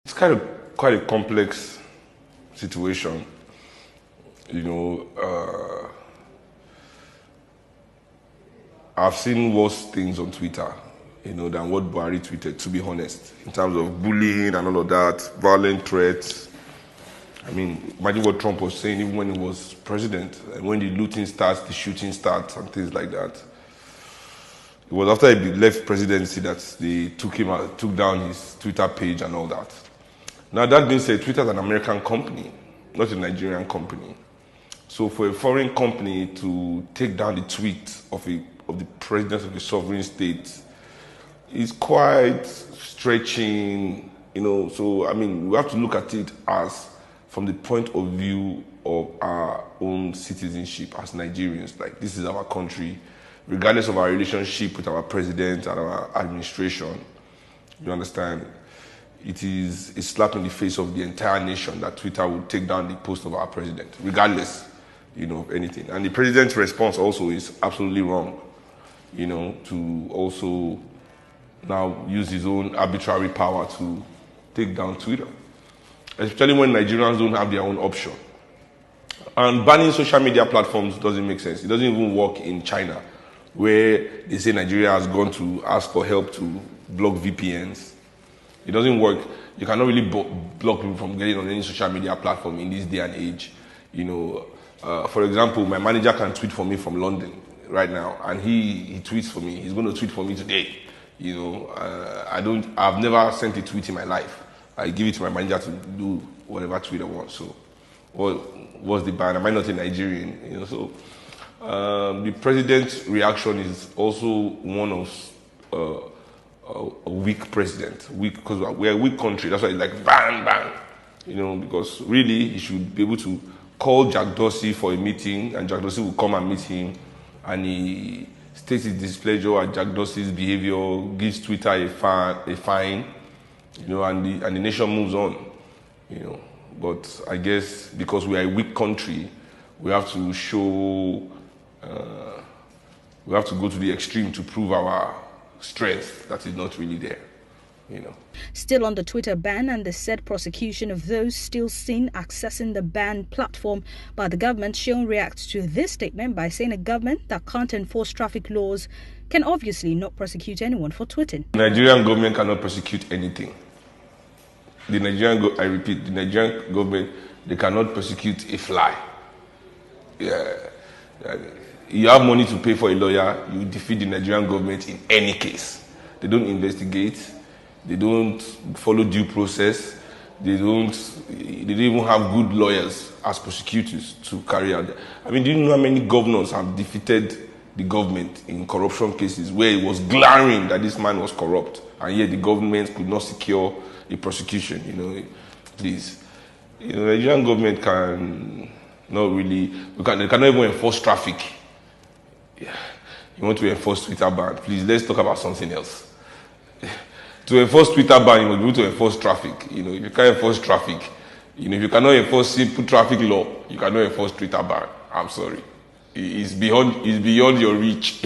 It's kind of quite a complex situation, I've seen worse things on Twitter, than what Buhari tweeted, to be honest, in terms of bullying and all of that, violent threats. I mean, imagine what Trump was saying even when he was president, and when the looting starts, the shooting starts, and things like that. It was after he left presidency that they took down his Twitter page and all that. Now, that being said, Twitter is an American company, not a Nigerian company. So for a foreign company to take down the tweet of the president of a sovereign state is quite stretching, So, I mean, we have to look at it as from the point of view of our own citizenship as Nigerians. Like, this is our country, regardless of our relationship with our president and our administration. You understand? It is a slap in the face of the entire nation that Twitter would take down the post of our president, regardless, of anything. And the president's response also is absolutely wrong, to also now use his own arbitrary power to take down Twitter, especially when Nigerians don't have their own option. And banning social media platforms doesn't make sense. It doesn't even work in China, where they say Nigeria has gone to ask for help to block VPNs. It doesn't work. You cannot really block people from getting on any social media platform in this day and age. For example, my manager can tweet for me from London right now, and he tweets for me. He's going to tweet for me today. I've never sent a tweet in my life. I give it to my manager to do whatever tweet I want. So, what's the ban? Am I not a Nigerian? So, the president's reaction is also one of a weak president, because we're a weak country. That's why it's like bang, bang, because really he should be able to call Jack Dorsey for a meeting, and Jack Dorsey will come and meet him, and he states his displeasure at Jack Dorsey's behavior, gives Twitter a fine, and the nation moves on, But I guess because we are a weak country, we have to we have to go to the extreme to prove our strength that is not really there, Still on the Twitter ban and the said prosecution of those still seen accessing the banned platform by the government, Seun reacts to this statement by saying a government that can't enforce traffic laws can obviously not prosecute anyone for tweeting. The Nigerian government cannot prosecute anything. The Nigerian government, they cannot prosecute a fly. You have money to pay for a lawyer, you defeat the Nigerian government in any case. They don't investigate, they don't follow due process, they don't even have good lawyers as prosecutors to carry out. I mean, do you know how many governors have defeated the government in corruption cases where it was glaring that this man was corrupt, and yet the government could not secure a prosecution, please. The Nigerian government they cannot even enforce traffic. Yeah. You want to enforce Twitter ban? Please, let's talk about something else. To enforce Twitter ban, you must be able to enforce traffic. If you can't enforce traffic, if you cannot enforce simple traffic law, you cannot enforce Twitter ban. I'm sorry. It's beyond your reach.